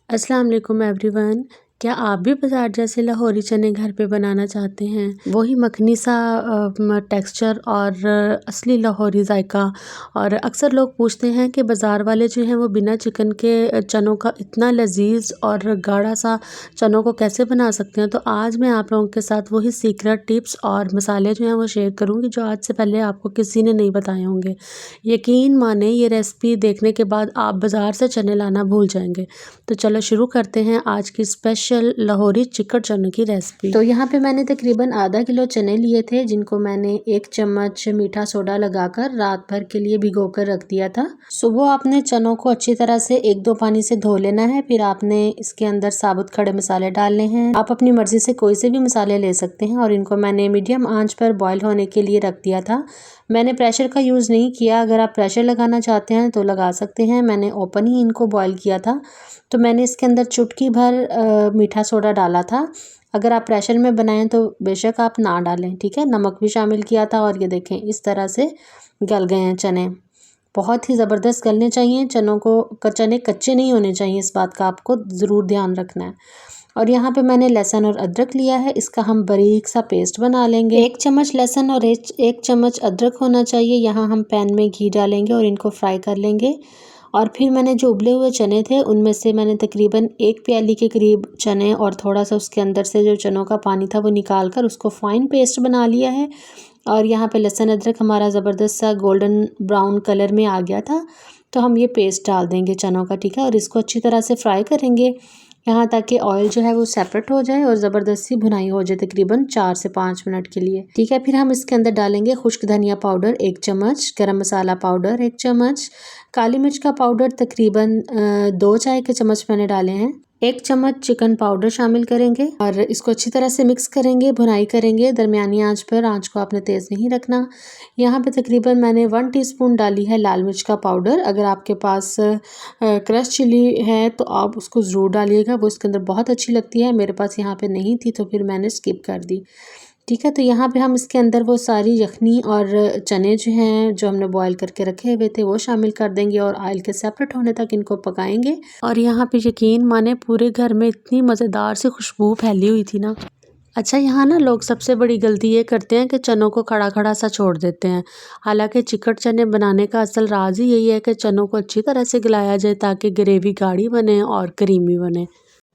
अस्सलाम वालेकुम एवरीवन। क्या आप भी बाज़ार जैसे लाहौरी चने घर पे बनाना चाहते हैं? वही मखनी सा टेक्सचर और असली लाहौरी जायका। और अक्सर लोग पूछते हैं कि बाज़ार वाले जो हैं वो बिना चिकन के चनों का इतना लजीज और गाढ़ा सा चनों को कैसे बना सकते हैं। तो आज मैं आप लोगों के साथ वही सीक्रेट टिप्स और मसाले जो हैं वो शेयर करूँगी जो आज से पहले आपको किसी ने नहीं बताए होंगे। यकीन माने ये रेसिपी देखने के बाद आप बाज़ार से चने लाना भूल जाएंगे। तो चलो शुरू करते हैं आज की स्पेशल लाहौरी चिकन चने की रेसिपी। तो यहाँ पे मैंने तकरीबन आधा किलो चने लिए थे जिनको मैंने 1 चम्मच मीठा सोडा लगाकर रात भर के लिए भिगोकर रख दिया था। सुबह आपने चनों को अच्छी तरह से 1-2 पानी से धो लेना है। फिर आपने इसके अंदर साबुत खड़े मसाले डालने हैं। आप अपनी मर्जी से कोई से भी मसाले ले सकते हैं। और इनको मैंने मीडियम आंच पर बॉयल होने के लिए रख दिया था। मैंने प्रेशर का यूज़ नहीं किया। अगर आप प्रेशर लगाना चाहते हैं तो लगा सकते हैं। मैंने ओपन ही इनको बॉयल किया था। तो मैंने इसके अंदर चुटकी भर मीठा सोडा डाला था। अगर आप प्रेशर में बनाएं तो बेशक आप ना डालें, ठीक है। नमक भी शामिल किया था। और ये देखें इस तरह से गल गए हैं चने। बहुत ही ज़बरदस्त गलने चाहिए चनों को। चने कच्चे नहीं होने चाहिए, इस बात का आपको ज़रूर ध्यान रखना है। और यहाँ पे मैंने लहसुन और अदरक लिया है। इसका हम बारीक सा पेस्ट बना लेंगे। 1 चम्मच लहसुन और 1 चम्मच अदरक होना चाहिए। यहाँ हम पैन में घी डालेंगे और इनको फ्राई कर लेंगे। और फिर मैंने जो उबले हुए चने थे उनमें से मैंने तकरीबन 1 प्याली के करीब चने और थोड़ा सा उसके अंदर से जो चनों का पानी था वो निकाल कर उसको फाइन पेस्ट बना लिया है। और यहाँ पे लहसुन अदरक हमारा ज़बरदस्त सा गोल्डन ब्राउन कलर में आ गया था। तो हम ये पेस्ट डाल देंगे चनों का, ठीक है। और इसको अच्छी तरह से फ्राई करेंगे यहाँ ताकि ऑयल जो है वो सेपरेट हो जाए और ज़बरदस्त सी भुनाई हो जाए तकरीबन 4 से 5 मिनट के लिए, ठीक है। फिर हम इसके अंदर डालेंगे खुश्क धनिया पाउडर 1 चम्मच, गरम मसाला पाउडर 1 चम्मच, काली मिर्च का पाउडर तकरीबन 2 चाय के चम्मच मैंने डाले हैं। 1 चम्मच चिकन पाउडर शामिल करेंगे और इसको अच्छी तरह से मिक्स करेंगे, भुनाई करेंगे दरमियानी आंच पर। आंच को आपने तेज़ नहीं रखना। यहाँ पे तकरीबन मैंने 1 टीस्पून डाली है लाल मिर्च का पाउडर। अगर आपके पास क्रश चिली है तो आप उसको ज़रूर डालिएगा, वो इसके अंदर बहुत अच्छी लगती है। मेरे पास यहाँ पे नहीं थी तो फिर मैंने स्किप कर दी, ठीक है। तो यहाँ पे हम इसके अंदर वो सारी यखनी और चने जो हैं जो हमने बॉईल करके रखे हुए थे वो शामिल कर देंगे और ऑयल के सेपरेट होने तक इनको पकाएंगे। और यहाँ पे यकीन माने पूरे घर में इतनी मज़ेदार सी खुशबू फैली हुई थी ना। अच्छा, यहाँ ना लोग सबसे बड़ी गलती ये करते हैं कि चनों को खड़ा खड़ा सा छोड़ देते हैं। हालांकि चिकन चने बनाने का असल राज ही यही है कि चनों को अच्छी तरह से गलाया जाए ताकि ग्रेवी गाढ़ी बने और क्रीमी बने।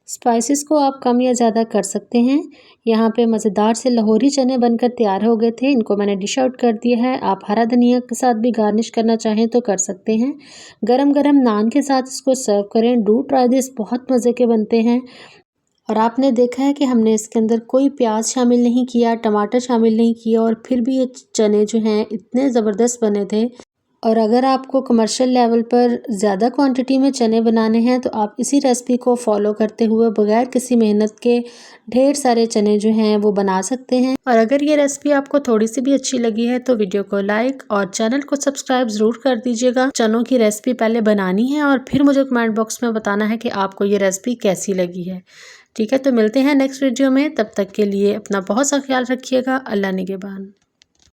स्पाइसेस को आप कम या ज़्यादा कर सकते हैं। यहाँ पे मज़ेदार से लाहौरी चने बनकर तैयार हो गए थे। इनको मैंने डिश आउट कर दिया है। आप हरा धनिया के साथ भी गार्निश करना चाहें तो कर सकते हैं। गरम गरम नान के साथ इसको सर्व करें। डू ट्राई दिस, बहुत मज़े के बनते हैं। और आपने देखा है कि हमने इसके अंदर कोई प्याज शामिल नहीं किया, टमाटर शामिल नहीं किया और फिर भी ये चने जो हैं इतने ज़बरदस्त बने थे। और अगर आपको कमर्शियल लेवल पर ज़्यादा क्वांटिटी में चने बनाने हैं तो आप इसी रेसिपी को फॉलो करते हुए बगैर किसी मेहनत के ढेर सारे चने जो हैं वो बना सकते हैं। और अगर ये रेसिपी आपको थोड़ी सी भी अच्छी लगी है तो वीडियो को लाइक और चैनल को सब्सक्राइब ज़रूर कर दीजिएगा। चनों की रेसिपी पहले बनानी है और फिर मुझे कमेंट बॉक्स में बताना है कि आपको ये रेसिपी कैसी लगी है, ठीक है। तो मिलते हैं नेक्स्ट वीडियो में, तब तक के लिए अपना बहुत सा ख्याल रखिएगा। अल्लाह निगहबान।